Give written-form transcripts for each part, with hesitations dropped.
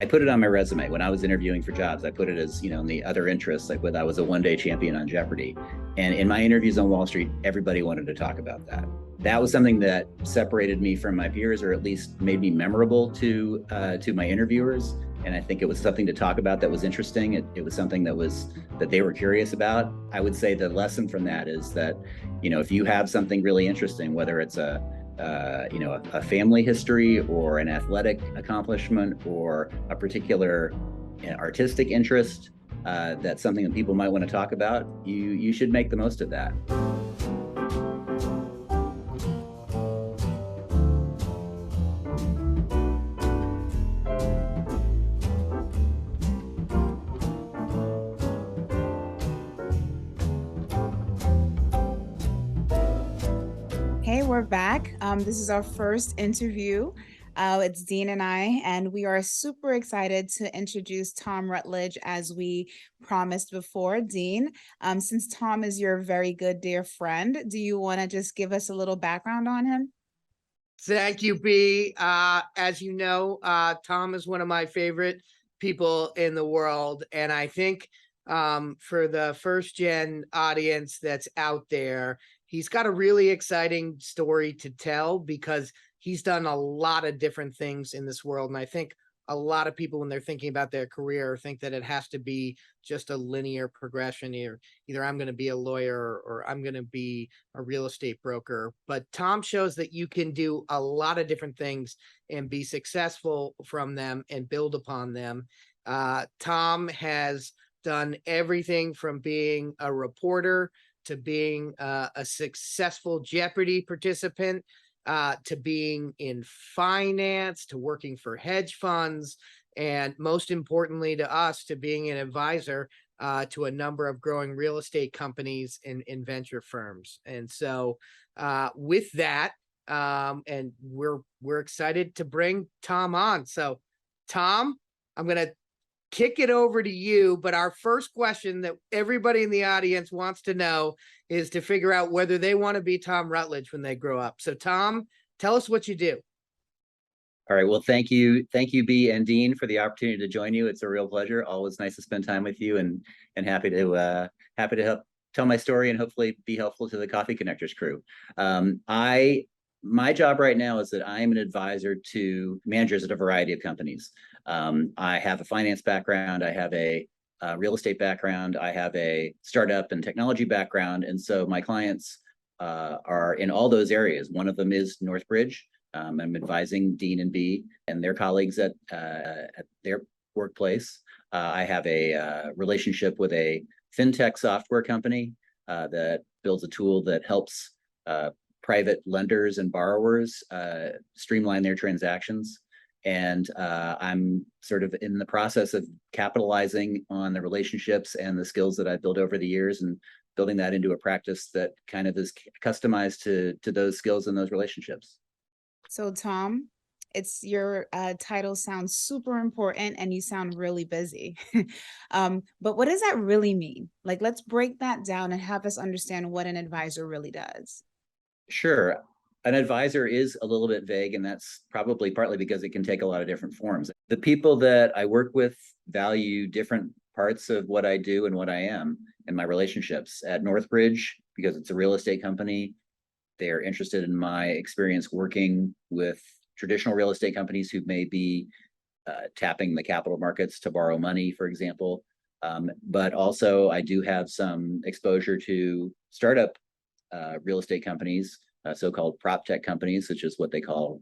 I put it on my resume when I was interviewing for jobs. I put it as, in the other interests, like when I was a one-day champion on Jeopardy. And in my interviews on Wall Street, everybody wanted to talk about that. That was something that separated me from my peers, or at least made me memorable to my interviewers. And I think it was something to talk about that was interesting. It was something that they were curious about. I would say the lesson from that is that, if you have something really interesting, whether it's a family history or an athletic accomplishment or a particular artistic interest, that's something that people might want to talk about, you should make the most of that. Hey, we're back. This is our first interview. It's Dean and I, and we are super excited to introduce Tom Rutledge as we promised before. Dean, since Tom is your very good dear friend, do you want to just give us a little background on him? Thank you, B. As you know, Tom is one of my favorite people in the world. And I think for the first gen audience that's out there, he's got a really exciting story to tell because he's done a lot of different things in this world. And I think a lot of people, when they're thinking about their career, think that it has to be just a linear progression here. Either I'm going to be a lawyer or I'm going to be a real estate broker. But Tom shows that you can do a lot of different things and be successful from them and build upon them. Tom has done everything from being a reporter to being a successful Jeopardy participant, to being in finance, to working for hedge funds, and most importantly to us, to being an advisor to a number of growing real estate companies and venture firms. And so with that, and we're excited to bring Tom on. So Tom, I'm going to kick it over to you. But our first question that everybody in the audience wants to know is to figure out whether they want to be Tom Rutledge when they grow up. So Tom, tell us what you do. All right. Well, thank you, B and Dean, for the opportunity to join you. It's a real pleasure. Always nice to spend time with you, and happy to help tell my story and hopefully be helpful to the Coffee Connectors crew. My job right now is that I am an advisor to managers at a variety of companies. I have a finance background. I have a real estate background. I have a startup and technology background. And so my clients are in all those areas. One of them is Northbridge. I'm advising Dean and B and their colleagues at their workplace. I have a relationship with a fintech software company that builds a tool that helps private lenders and borrowers streamline their transactions. And I'm sort of in the process of capitalizing on the relationships and the skills that I've built over the years and building that into a practice that kind of is customized to those skills and those relationships. So, Tom, it's your title sounds super important and you sound really busy. But what does that really mean? Like, let's break that down and have us understand what an advisor really does. Sure. An advisor is a little bit vague, and that's probably partly because it can take a lot of different forms. The people that I work with value different parts of what I do and what I am and my relationships. At Northbridge, because it's a real estate company, they're interested in my experience working with traditional real estate companies who may be tapping the capital markets to borrow money, for example. But also, I do have some exposure to startup real estate companies, so-called prop tech companies, which is what they call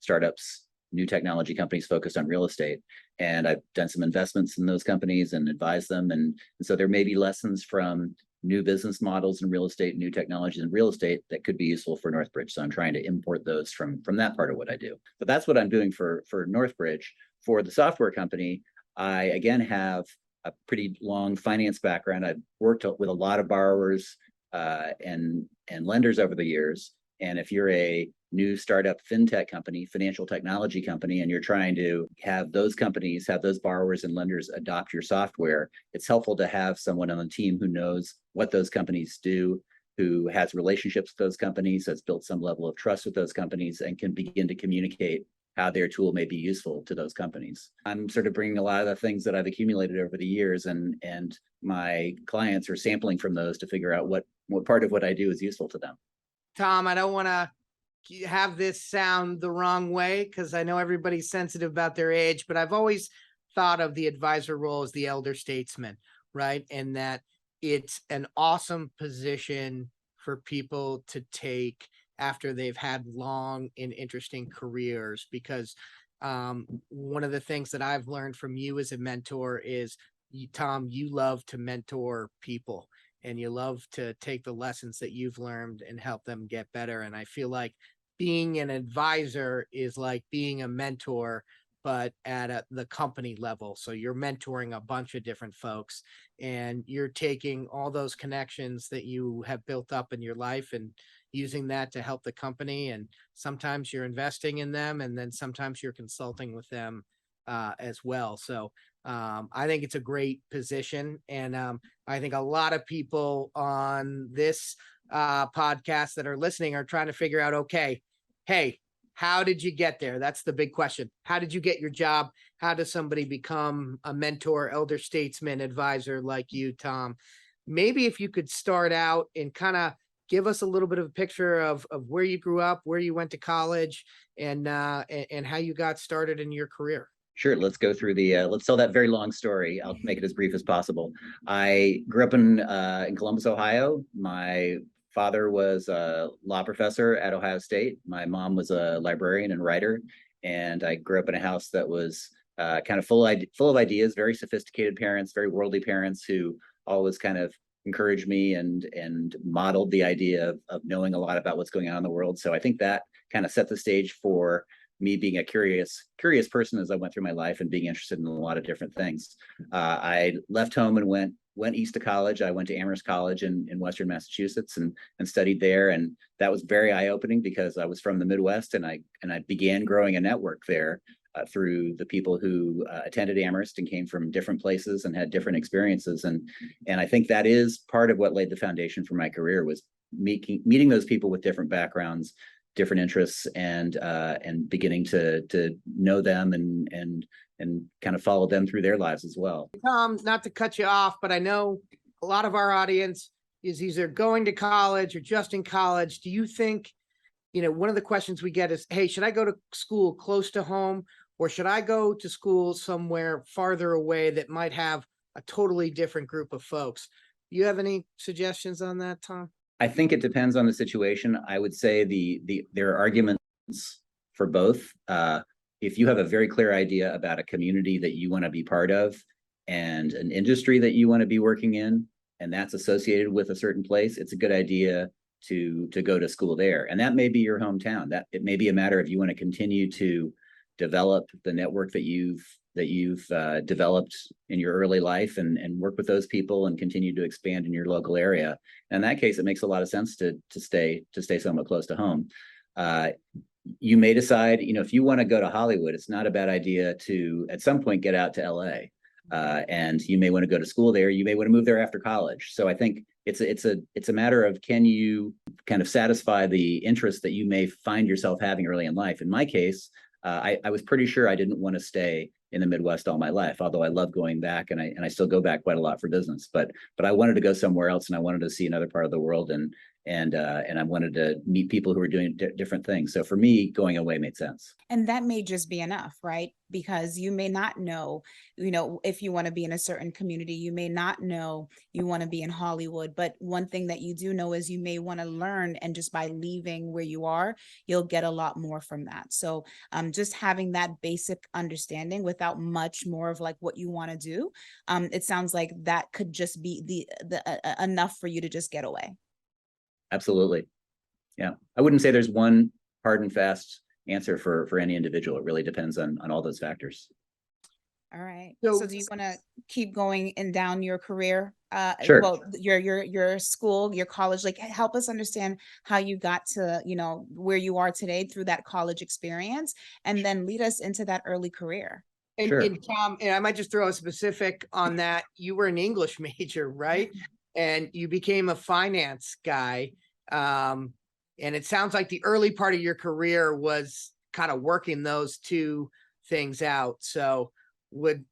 startups, new technology companies focused on real estate. And I've done some investments in those companies and advised them. And so there may be lessons from new business models in real estate, new technologies in real estate that could be useful for Northbridge. So I'm trying to import those from that part of what I do. But that's what I'm doing for Northbridge. For the software company, I again have a pretty long finance background. I've worked with a lot of borrowers and lenders over the years. And if you're a new startup fintech company, financial technology company, and you're trying to have those companies, have those borrowers and lenders adopt your software, it's helpful to have someone on the team who knows what those companies do, who has relationships with those companies, has built some level of trust with those companies, and can begin to communicate how their tool may be useful to those companies. I'm sort of bringing a lot of the things that I've accumulated over the years, and my clients are sampling from those to figure out what part of what I do is useful to them. Tom, I don't want to have this sound the wrong way, because I know everybody's sensitive about their age, but I've always thought of the advisor role as the elder statesman, right? And that it's an awesome position for people to take after they've had long and interesting careers, because one of the things that I've learned from you as a mentor is, Tom, you love to mentor people, and you love to take the lessons that you've learned and help them get better. And I feel like being an advisor is like being a mentor, but at the company level. So you're mentoring a bunch of different folks, and you're taking all those connections that you have built up in your life and using that to help the company. And sometimes you're investing in them, and then sometimes you're consulting with them as well. So I think it's a great position. And I think a lot of people on this podcast that are listening are trying to figure out, okay, hey, how did you get there? That's the big question. How did you get your job? How does somebody become a mentor, elder statesman, advisor like you, Tom? Maybe if you could start out and kind of give us a little bit of a picture of where you grew up, where you went to college, and how you got started in your career. Sure. Let's go through let's tell that very long story. I'll make it as brief as possible. I grew up in Columbus, Ohio. My father was a law professor at Ohio State. My mom was a librarian and writer. And I grew up in a house that was kind of full of ideas, very sophisticated parents, very worldly parents who always kind of encouraged me and modeled the idea of knowing a lot about what's going on in the world. So I think that kind of set the stage for me being a curious person as I went through my life and being interested in a lot of different things. I left home and went east to college. I went to Amherst College in Western Massachusetts and studied there. And that was very eye-opening because I was from the Midwest, and I began growing a network there through the people who attended Amherst and came from different places and had different experiences. And I think that is part of what laid the foundation for my career, was meeting those people with different backgrounds, different interests, and beginning to know them and kind of follow them through their lives as well. Tom, not to cut you off, but I know a lot of our audience is either going to college or just in college. Do you think, one of the questions we get is, hey, should I go to school close to home, or should I go to school somewhere farther away that might have a totally different group of folks? Do you have any suggestions on that, Tom? I think it depends on the situation. I would say there are arguments for both. If you have a very clear idea about a community that you want to be part of and an industry that you want to be working in, and that's associated with a certain place, it's a good idea to go to school there. And that may be your hometown. That it may be a matter of you want to continue to develop the network that you've developed in your early life and work with those people and continue to expand in your local area. In that case, it makes a lot of sense to stay somewhat close to home. You may decide, if you want to go to Hollywood, it's not a bad idea to at some point get out to LA. And you may want to go to school there. You may want to move there after college. So I think it's a matter of, can you kind of satisfy the interest that you may find yourself having early in life? In my case, I was pretty sure I didn't want to stay in the Midwest all my life, although I love going back, and I still go back quite a lot for business. But I wanted to go somewhere else, and I wanted to see another part of the world, and I wanted to meet people who were doing different things. So for me, going away made sense. And that may just be enough, right? Because you may not know, if you want to be in a certain community, you may not know you want to be in Hollywood. But one thing that you do know is you may want to learn, and just by leaving where you are, you'll get a lot more from that. So just having that basic understanding without much more of like what you want to do, it sounds like that could just be the enough for you to just get away. Absolutely. Yeah. I wouldn't say there's one hard and fast answer for any individual. It really depends on all those factors. All right. So- So do you want to keep going and down your career? Sure. Well, your school, your college, like help us understand how you got to, where you are today through that college experience, and then lead us into that early career. And, Sure. and Tom, and I might just throw a specific on that. You were an English major, right? And you became a finance guy. And it sounds like the early part of your career was kind of working those two things out. So would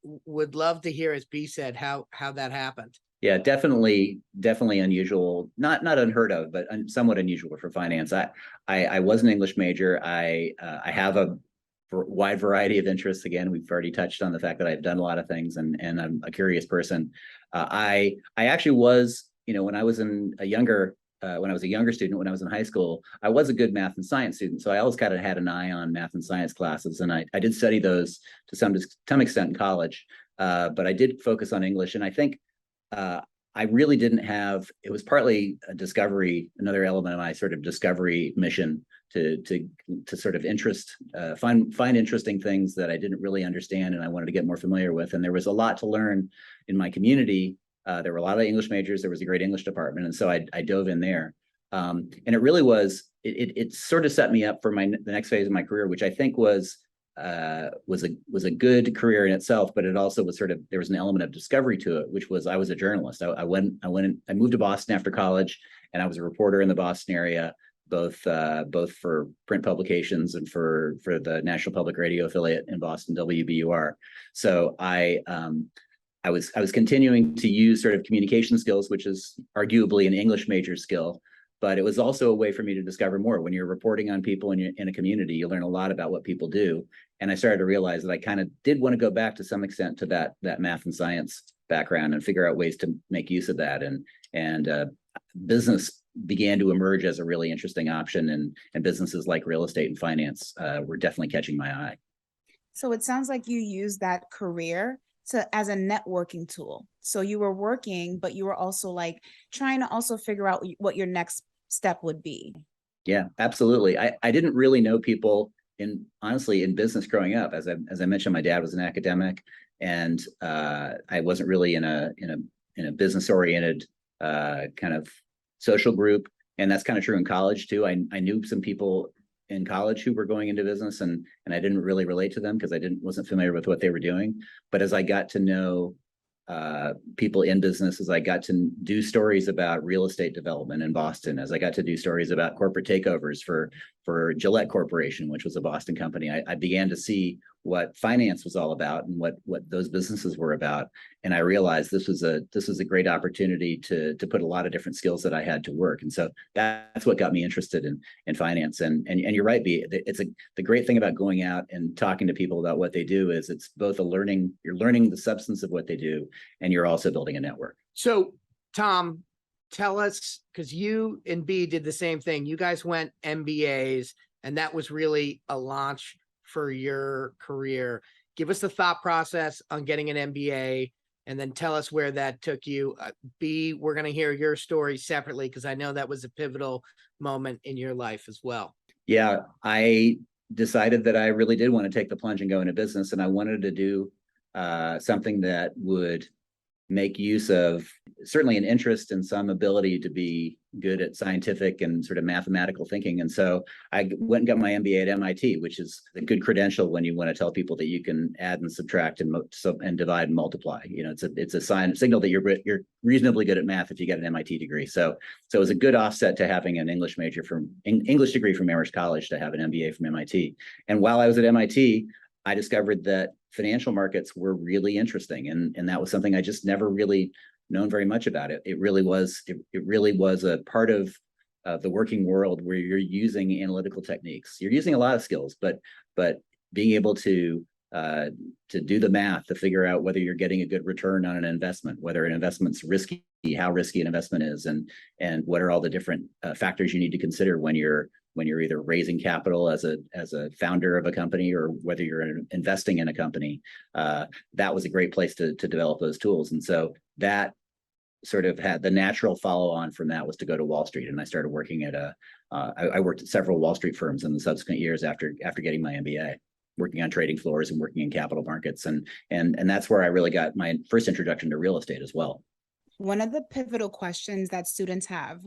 love to hear, as B said, how that happened. Yeah, definitely unusual, not unheard of, but somewhat unusual for finance. I was an English major. I have a wide variety of interests. Again, we've already touched on the fact that I've done a lot of things, and I'm a curious person. I actually was, when I was a younger student, when I was in high school, I was a good math and science student. So I always kind of had an eye on math and science classes, and I did study those to some extent in college. But I did focus on English, and I think I really didn't have, it was partly a discovery, another element of my sort of discovery mission to sort of find interesting things that I didn't really understand and I wanted to get more familiar with. And there was a lot to learn in my community. There were a lot of English majors. There was a great English department. And so I dove in there. And it really was, it sort of set me up for the next phase of my career, which I think was a good career in itself, but it also was there was an element of discovery to it, which was I was a journalist. I moved to Boston after college, and I was a reporter in the Boston area, both for print publications and for the National Public Radio affiliate in Boston, WBUR. So I was continuing to use sort of communication skills, which is arguably an English major skill. But it was also a way for me to discover more. When you're reporting on people in a community, you learn a lot about what people do. And I started to realize that I kind of did want to go back to some extent to that math and science background and figure out ways to make use of that. And business began to emerge as a really interesting option. And businesses like real estate and finance were definitely catching my eye. So it sounds like you used that career as a networking tool. So you were working, but you were also like trying to also figure out what your next step would be. Yeah, absolutely. I didn't really know people honestly in business growing up. As I mentioned, my dad was an academic, and I wasn't really in a business oriented kind of social group. And that's kind of true in college too. I knew some people in college who were going into business, and I didn't really relate to them because I wasn't familiar with what they were doing. But as I got to know people in business, as I got to do stories about real estate development in Boston, as I got to do stories about corporate takeovers for Gillette Corporation, which was a Boston company, I began to see what finance was all about and what those businesses were about. And I realized this was a great opportunity to put a lot of different skills that I had to work. And so that's what got me interested in finance. And you're right, B. The great thing about going out and talking to people about what they do is it's both you're learning the substance of what they do, and you're also building a network. So Tom, tell us, because you and B did the same thing. You guys went MBAs, and that was really a launch for your career. Give us the thought process on getting an MBA, and then tell us where that took you. B, we're going to hear your story separately, because I know that was a pivotal moment in your life as well. Yeah, I decided that I really did want to take the plunge and go into business, and I wanted to do something that would make use of certainly an interest and some ability to be good at scientific and sort of mathematical thinking. And so I went and got my MBA at MIT, which is a good credential when you want to tell people that you can add and subtract and divide and multiply. It's a signal that you're reasonably good at math if you get an MIT degree. So it was a good offset to having an English degree from Amherst College to have an MBA from MIT. And while I was at MIT, I discovered that financial markets were really interesting, and that was something I just never really known very much about. It really was a part of the working world where you're using analytical techniques. You're using a lot of skills, but being able to do the math to figure out whether you're getting a good return on an investment, whether an investment's risky, how risky an investment is, and what are all the different factors you need to consider when you're either raising capital as a founder of a company or whether you're investing in a company. That was a great place to develop those tools. And so that sort of had the natural follow on from that was to go to Wall Street. And I started working I worked at several Wall Street firms in the subsequent years after getting my MBA, working on trading floors and working in capital markets. And that's where I really got my first introduction to real estate as well. One of the pivotal questions that students have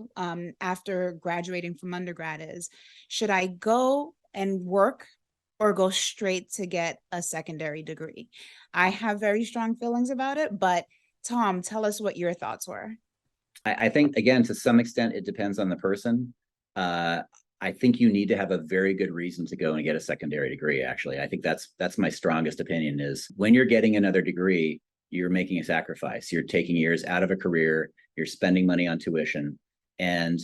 after graduating from undergrad is, should I go and work or go straight to get a secondary degree? I have very strong feelings about it, but Tom, tell us what your thoughts were. I think, again, to some extent, it depends on the person. I think you need to have a very good reason to go and get a secondary degree. Actually, I think that's my strongest opinion is when you're getting another degree, you're making a sacrifice. You're taking years out of a career, you're spending money on tuition. And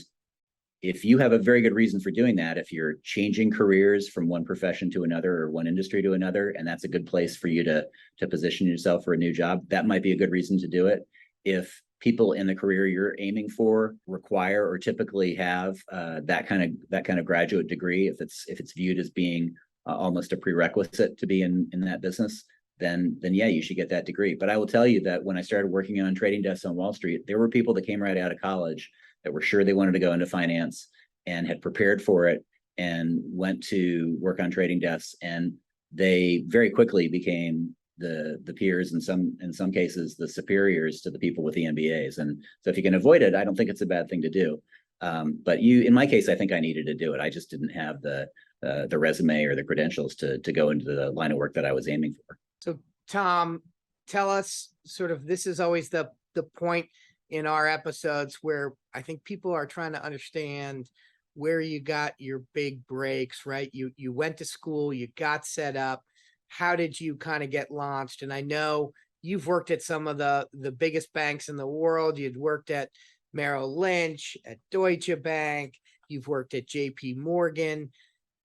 if you have a very good reason for doing that, if you're changing careers from one profession to another or one industry to another, and that's a good place for you to position yourself for a new job, that might be a good reason to do it. If people in the career you're aiming for require or typically have that kind of graduate degree, if it's viewed as being almost a prerequisite to be in that business, then yeah, you should get that degree. But I will tell you that when I started working on trading desks on Wall Street, there were people that came right out of college that were sure they wanted to go into finance and had prepared for it and went to work on trading desks, and they very quickly became the peers, in some cases the superiors to the people with the MBAs. And so if you can avoid it, I don't think it's a bad thing to do. But in my case, I think I needed to do it. I just didn't have the resume or the credentials to go into the line of work that I was aiming for. So Tom, tell us sort of, this is always the point in our episodes where I think people are trying to understand where you got your big breaks, right? You went to school, you got set up. How did you kind of get launched? And I know you've worked at some of the biggest banks in the world. You'd worked at Merrill Lynch, at Deutsche Bank. You've worked at JP Morgan.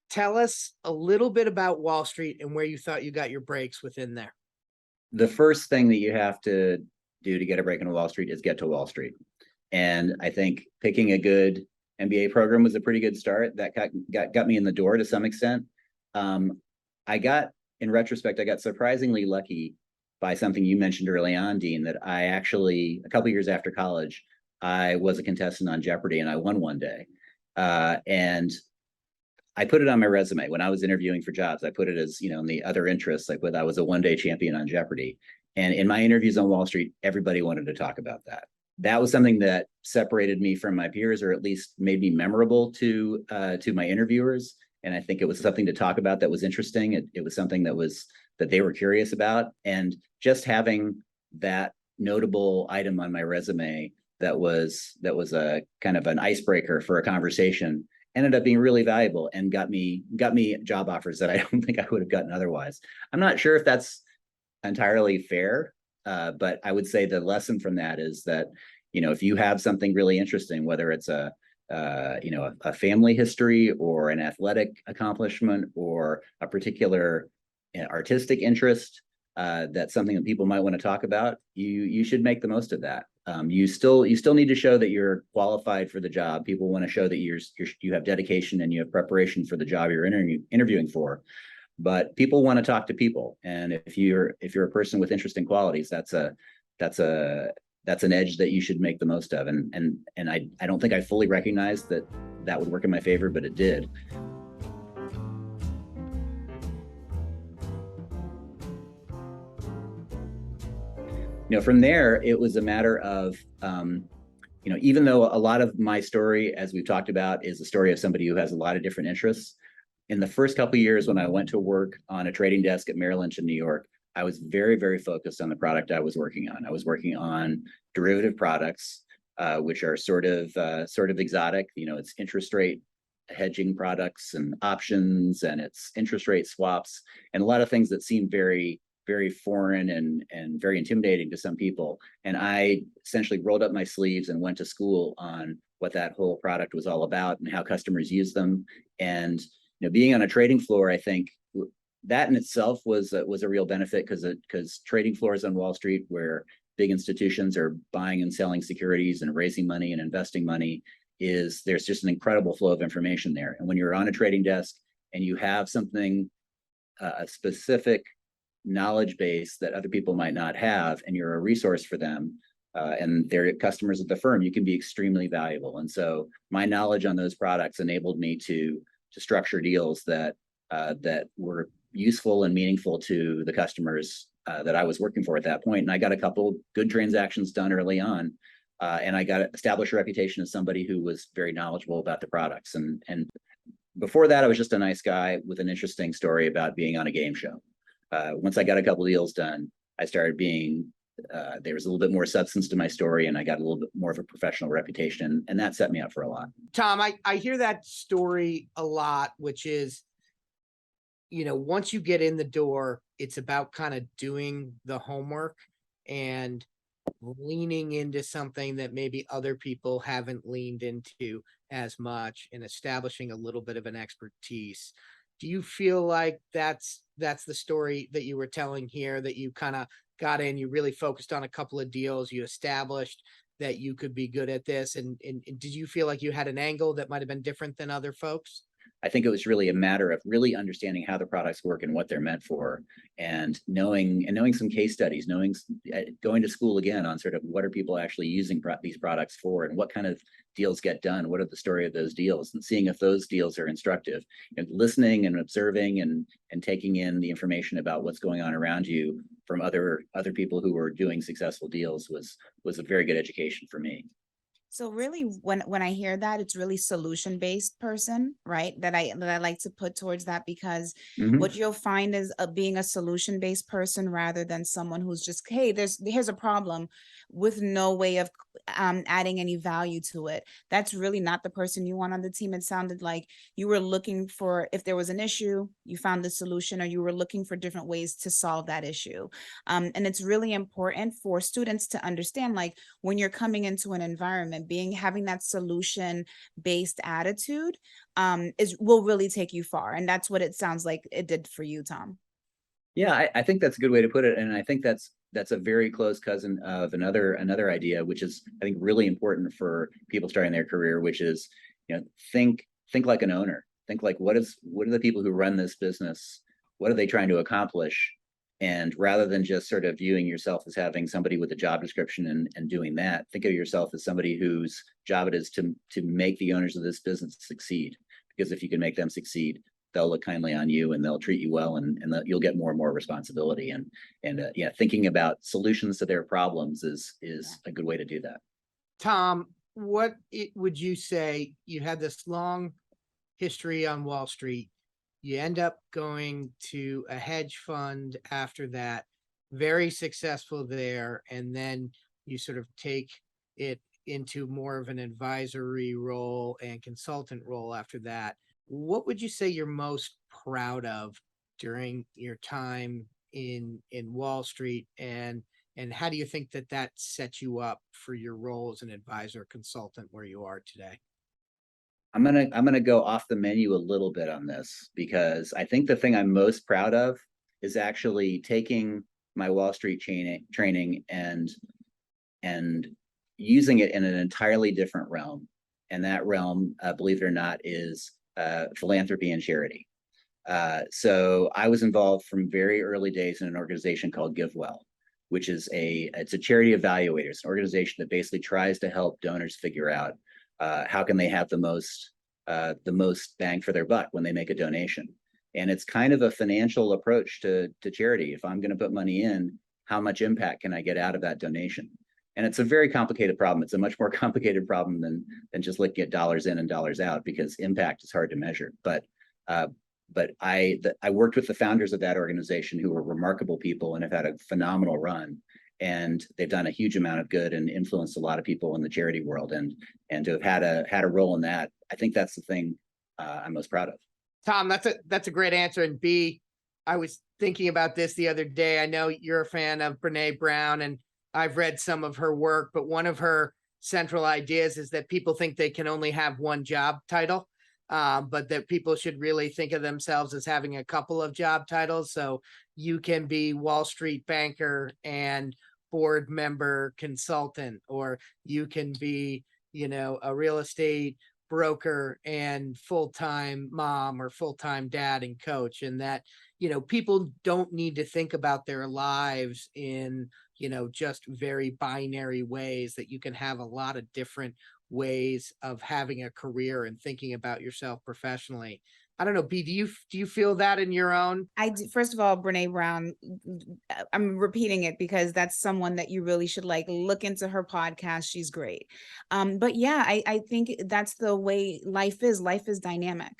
Tell us a little bit about Wall Street and where you thought you got your breaks within there. The first thing that you have to do to get a break on Wall Street is get to Wall Street. And I think picking a good MBA program was a pretty good start. That got me in the door to some extent. In retrospect, I got surprisingly lucky by something you mentioned early on, Dean, that I actually, a couple of years after college, I was a contestant on Jeopardy and I won one day. And I put it on my resume when I was interviewing for jobs. I put it as, in the other interests, like I was a one-day champion on Jeopardy. And in my interviews on Wall Street, everybody wanted to talk about that. That was something that separated me from my peers, or at least made me memorable to my interviewers. And I think it was something to talk about that was interesting. It was something that they were curious about. And just having that notable item on my resume that was a kind of an icebreaker for a conversation ended up being really valuable and got me job offers that I don't think I would have gotten otherwise. I'm not sure if that's entirely fair, but I would say the lesson from that is that, if you have something really interesting, whether it's a family history or an athletic accomplishment or a particular artistic interest, that's something that people might want to talk about, you should make the most of that. You still need to show that you're qualified for the job. People want to show that you have dedication and you have preparation for the job you're interviewing for. But people want to talk to people, and if you're a person with interesting qualities, that's an edge that you should make the most of. And I don't think I fully recognized that would work in my favor, but it did. From there, it was a matter of, even though a lot of my story, as we've talked about, is a story of somebody who has a lot of different interests. In the first couple of years when I went to work on a trading desk at Merrill Lynch in New York, I was very, very focused on the product I was working on. I was working on derivative products, which are sort of exotic. It's interest rate hedging products and options, and it's interest rate swaps, and a lot of things that seem very, very foreign and very intimidating to some people. And I essentially rolled up my sleeves and went to school on what that whole product was all about and how customers use them. And being on a trading floor, I think that in itself was a real benefit, because trading floors on Wall Street, where big institutions are buying and selling securities and raising money and investing money, there's just an incredible flow of information there. And when you're on a trading desk and you have something, a specific knowledge base that other people might not have, and you're a resource for them, and they're customers of the firm, you can be extremely valuable. And so my knowledge on those products enabled me to structure deals that were useful and meaningful to the customers that I was working for at that point. And I got a couple good transactions done early on, and I got established a reputation as somebody who was very knowledgeable about the products. And before that, I was just a nice guy with an interesting story about being on a game show. Once I got a couple deals done, I started being there was a little bit more substance to my story, and I got a little bit more of a professional reputation, and that set me up for a lot. Tom, I hear that story a lot, which is, once you get in the door, it's about kind of doing the homework and leaning into something that maybe other people haven't leaned into as much and establishing a little bit of an expertise. Do you feel like that's the story that you were telling here, that you kind of got in, you really focused on a couple of deals, you established that you could be good at this, and did you feel like you had an angle that might have been different than other folks? I think it was really a matter of really understanding how the products work and what they're meant for, and knowing some case studies, going to school again on sort of what are people actually using these products for, and what kind of deals get done, what are the story of those deals, and seeing if those deals are instructive. Listening and observing and taking in the information about what's going on around you from other people who were doing successful deals was a very good education for me. So really, when I hear that, it's really solution-based person, right? That I like to put towards that, because Mhm. what you'll find is being a solution-based person rather than someone who's just, hey, here's a problem with no way of adding any value to it. That's really not the person you want on the team. It sounded like you were looking for, if there was an issue, you found the solution, or you were looking for different ways to solve that issue. And it's really important for students to understand, like, when you're coming into an environment, having that solution based attitude will really take you far. And that's what it sounds like it did for you, Tom. Yeah, I think that's a good way to put it, and I think that's a very close cousin of another idea, which is, I think, really important for people starting their career, which is, think like an owner. Think like, what are the people who run this business? What are they trying to accomplish? And rather than just sort of viewing yourself as having somebody with a job description and doing that, think of yourself as somebody whose job it is to make the owners of this business succeed. Because if you can make them succeed, they'll look kindly on you and they'll treat you well, and you'll get more and more responsibility. And thinking about solutions to their problems is a good way to do that. Tom, what would you say? You had this long history on Wall Street. You end up going to a hedge fund after that, very successful there, and then you sort of take it into more of an advisory role and consultant role after that. What would you say you're most proud of during your time in Wall Street, and how do you think that sets you up for your role as an advisor consultant where you are today? I'm gonna go off the menu a little bit on this, because I think the thing I'm most proud of is actually taking my Wall Street training and using it in an entirely different realm. And that realm, believe it or not, is philanthropy and charity. So I was involved from very early days in an organization called GiveWell, which is it's a charity evaluators, an organization that basically tries to help donors figure out how can they have the most bang for their buck when they make a donation. And it's kind of a financial approach to charity. If I'm going to put money in, how much impact can I get out of that donation? And it's a very complicated problem. It's a much more complicated problem than just looking at dollars in and dollars out, because impact is hard to measure. But I worked with the founders of that organization, who were remarkable people and have had a phenomenal run. And they've done a huge amount of good and influenced a lot of people in the charity world. And to have had a role in that, I think that's the thing I'm most proud of. Tom, that's a great answer. And B, I was thinking about this the other day. I know you're a fan of Brene Brown, and I've read some of her work, but one of her central ideas is that people think they can only have one job title, but that people should really think of themselves as having a couple of job titles. So you can be Wall Street banker and board member consultant, or you can be, a real estate broker and full-time mom or full-time dad and coach. And that, people don't need to think about their lives in, just very binary ways, that you can have a lot of different ways of having a career and thinking about yourself professionally. I don't know, B, do you feel that in your own? I do. First of all, Brene Brown, I'm repeating it because that's someone that you really should look into her podcast. She's great. But yeah, I think that's the way life is. Life is dynamic.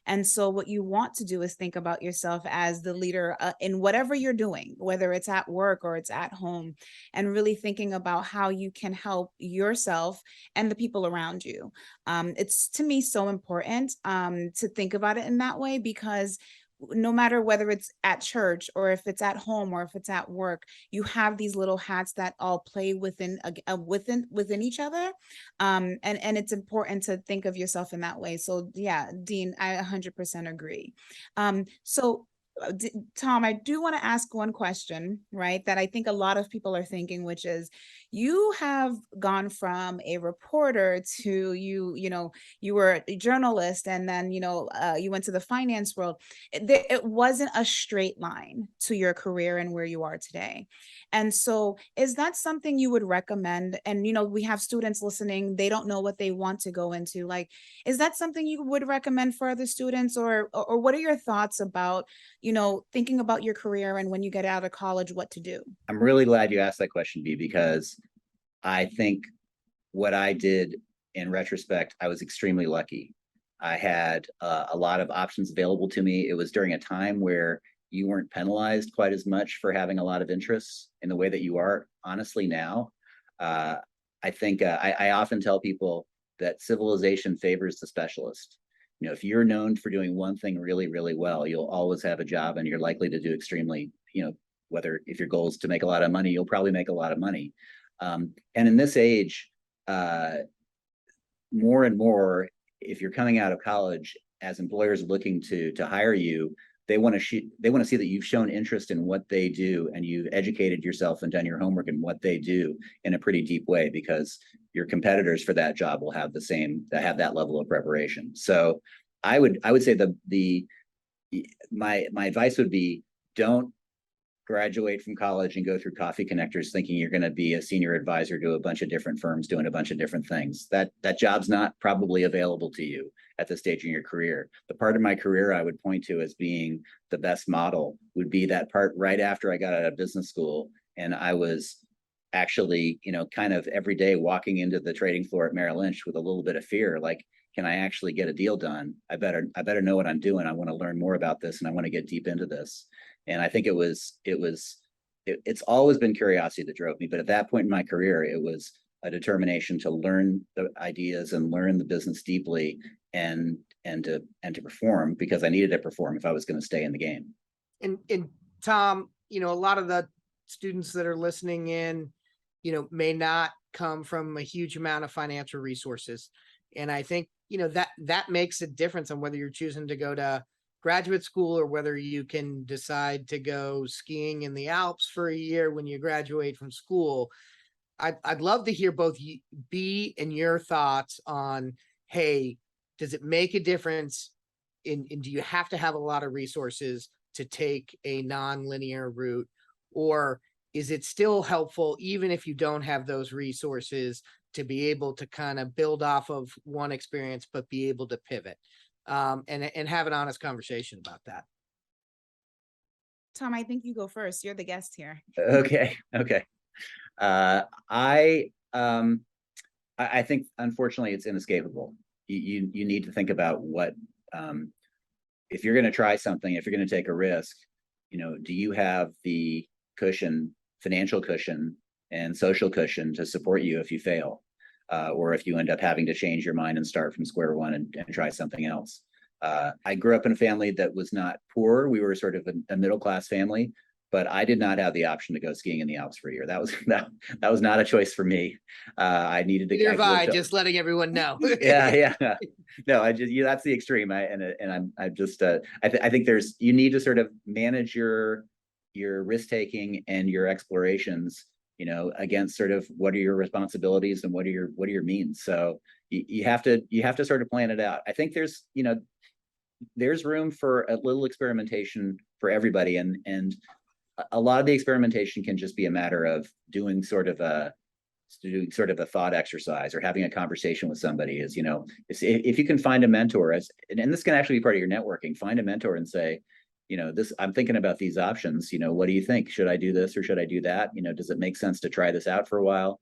And so what you want to do is think about yourself as the leader in whatever you're doing, whether it's at work or it's at home, and really thinking about how you can help yourself and the people around you. It's, to me, so important to think about it in that way, because no matter whether it's at church or if it's at home or if it's at work, you have these little hats that all play within each other, and it's important to think of yourself in that way. So yeah, Dean, I 100% agree. So Tom, I do want to ask one question, right, that I think a lot of people are thinking, which is, you have gone from a reporter to you were a journalist, and then you went to the finance world. It wasn't a straight line to your career and where you are today. And so is that something you would recommend? And we have students listening, they don't know what they want to go into. Like, is that something you would recommend for other students, or what are your thoughts about thinking about your career and when you get out of college, what to do? I'm really glad you asked that question, B, because I think what I did in retrospect, I was extremely lucky. I had a lot of options available to me. It was during a time where you weren't penalized quite as much for having a lot of interests in the way that you are honestly now. I think I often tell people that civilization favors the specialist. If you're known for doing one thing really, really well, you'll always have a job, and you're likely to do extremely, whether if your goal is to make a lot of money, you'll probably make a lot of money. And in this age, more and more, if you're coming out of college, as employers looking to hire you, they want to see that you've shown interest in what they do, and you've educated yourself and done your homework in what they do in a pretty deep way, because your competitors for that job will have that level of preparation. So I would say my advice would be, don't graduate from college and go through coffee connectors thinking you're going to be a senior advisor to a bunch of different firms doing a bunch of different things. That job's not probably available to you at this stage in your career. The part of my career I would point to as being the best model would be that part right after I got out of business school, and I was actually, kind of every day walking into the trading floor at Merrill Lynch with a little bit of fear, like, can I actually get a deal done? I better know what I'm doing. I want to learn more about this, and I want to get deep into this. And I think it's always been curiosity that drove me. But at that point in my career, it was a determination to learn the ideas and learn the business deeply, and to perform, because I needed to perform if I was going to stay in the game. And Tom, a lot of the students that are listening in, may not come from a huge amount of financial resources. And I think, that makes a difference on whether you're choosing to go to graduate school or whether you can decide to go skiing in the Alps for a year when you graduate from school. I'd love to hear both B and your thoughts on, hey, does it make a difference in do you have to have a lot of resources to take a non-linear route, or is it still helpful, even if you don't have those resources, to be able to kind of build off of one experience, but be able to pivot and have an honest conversation about that? Tom, I think you go first. You're the guest here. Okay. I think, unfortunately, it's inescapable. You need to think about what, if you're going to try something, if you're going to take a risk, do you have the financial cushion and social cushion to support you if you fail, or if you end up having to change your mind and start from square one and try something else. I grew up in a family that was not poor. We were sort of a middle-class family, but I did not have the option to go skiing in the Alps for a year. That was not a choice for me. I needed to. Neither have I, just letting everyone know. Yeah. No, that's the extreme. I think you need to sort of manage your risk taking and your explorations, against sort of what are your responsibilities and what are your means. So you have to sort of plan it out. I think there's room for a little experimentation for everybody, and a lot of the experimentation can just be a matter of doing sort of a thought exercise or having a conversation with somebody. If you can find a mentor, and this can actually be part of your networking, find a mentor and say, I'm thinking about these options, what do you think? Should I do this or should I do that? Does it make sense to try this out for a while?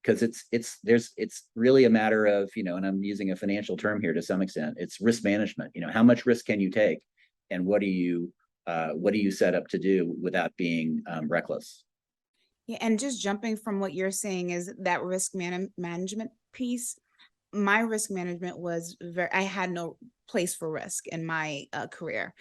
because it's really a matter of, and I'm using a financial term here to some extent, it's risk management. How much risk can you take, and what do you set up to do without being reckless? Yeah, and just jumping from what you're saying is that management piece. My risk management was I had no place for risk in my career,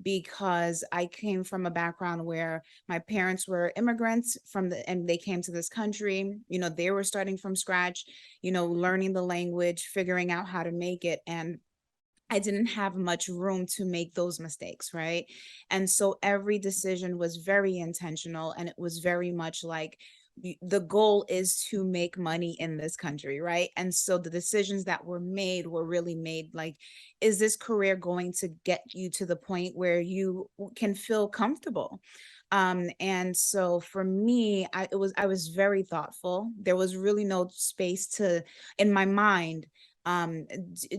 because I came from a background where my parents were immigrants and they came to this country. They were starting from scratch, learning the language, figuring out how to make it. And I didn't have much room to make those mistakes, right? And so every decision was very intentional, and it was very much like the goal is to make money in this country, right? And so the decisions that were made were really made like, is this career going to get you to the point where you can feel comfortable? And so for me, I was very thoughtful. There was really no space to, in my mind,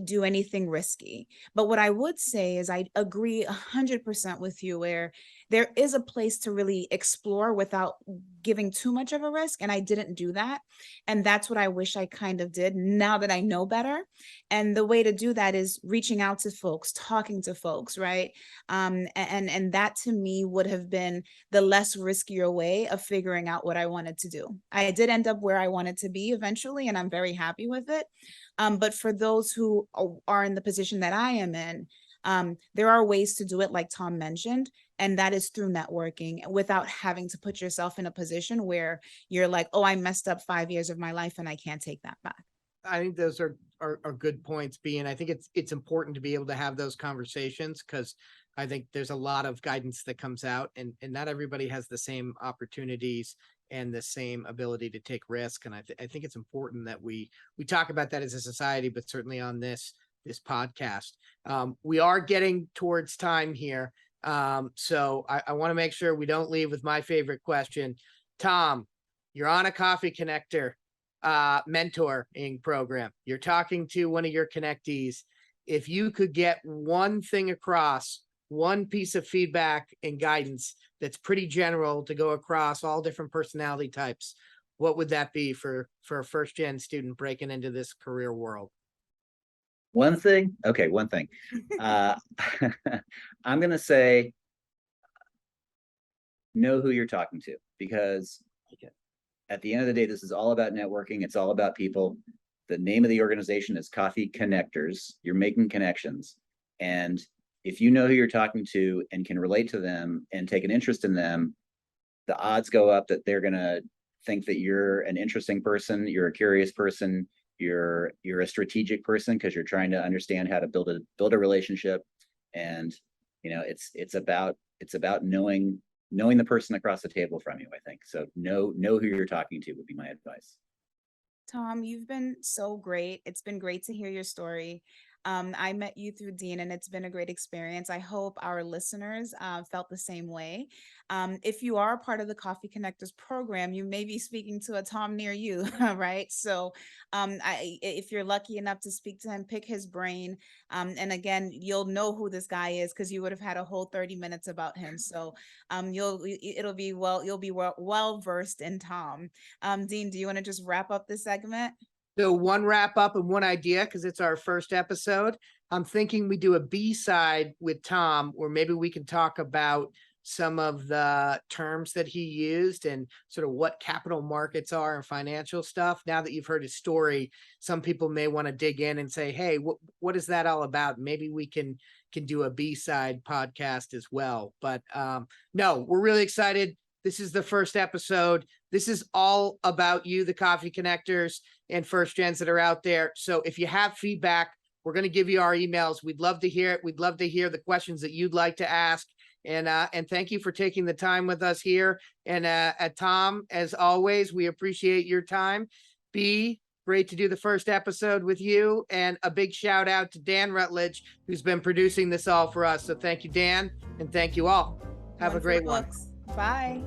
do anything risky. But what I would say is I agree 100% with you, where there is a place to really explore without giving too much of a risk. And I didn't do that. And that's what I wish I kind of did now that I know better. And the way to do that is reaching out to folks, talking to folks, right? And that to me would have been the less riskier way of figuring out what I wanted to do. I did end up where I wanted to be eventually, and I'm very happy with it. But for those who are in the position that I am in, there are ways to do it, like Tom mentioned, and that is through networking without having to put yourself in a position where you're like, oh, I messed up 5 years of my life and I can't take that back. I think those are good points, B. And I think it's important to be able to have those conversations, because I think there's a lot of guidance that comes out, and not everybody has the same opportunities and the same ability to take risk. And I think it's important that we talk about that as a society, but certainly on this podcast. We are getting towards time here. So I want to make sure we don't leave with my favorite question. Tom, you're on a Coffee Connector mentoring program. You're talking to one of your connectees. If you could get one thing across, one piece of feedback and guidance that's pretty general to go across all different personality types, what would that be for a first gen student breaking into this career world? One thing? Okay, one thing. I'm going to say know who you're talking to, because at the end of the day, this is all about networking. It's all about people. The name of the organization is Coffee Connectors. You're making connections. And if you know who you're talking to and can relate to them and take an interest in them, the odds go up that they're going to think that you're an interesting person, you're a curious person, you're a strategic person, because you're trying to understand how to build a relationship. And it's about knowing the person across the table from you, I think. So know who you're talking to would be my advice. Tom, you've been so great. It's been great to hear your story. I met you through Dean, and it's been a great experience. I hope our listeners felt the same way. If you are a part of the Coffee Connectors program, you may be speaking to a Tom near you, right? So if you're lucky enough to speak to him, pick his brain. And again, you'll know who this guy is, because you would have had a whole 30 minutes about him. So you'll be well versed in Tom. Dean, do you want to just wrap up this segment? So one wrap up and one idea, because it's our first episode. I'm thinking we do a B-side with Tom, where maybe we can talk about some of the terms that he used and sort of what capital markets are and financial stuff. Now that you've heard his story, some people may want to dig in and say, hey, what is that all about? Maybe we can do a B-side podcast as well. But no, we're really excited. This is the first episode. This is all about you, the Coffee Connectors and first gens that are out there. So if you have feedback, we're going to give you our emails. We'd love to hear it. We'd love to hear the questions that you'd like to ask. And thank you for taking the time with us here. And Tom, as always, we appreciate your time. B, great to do the first episode with you. And a big shout out to Dan Rutledge, who's been producing this all for us. So thank you, Dan, and thank you all. Have a great one. Bye.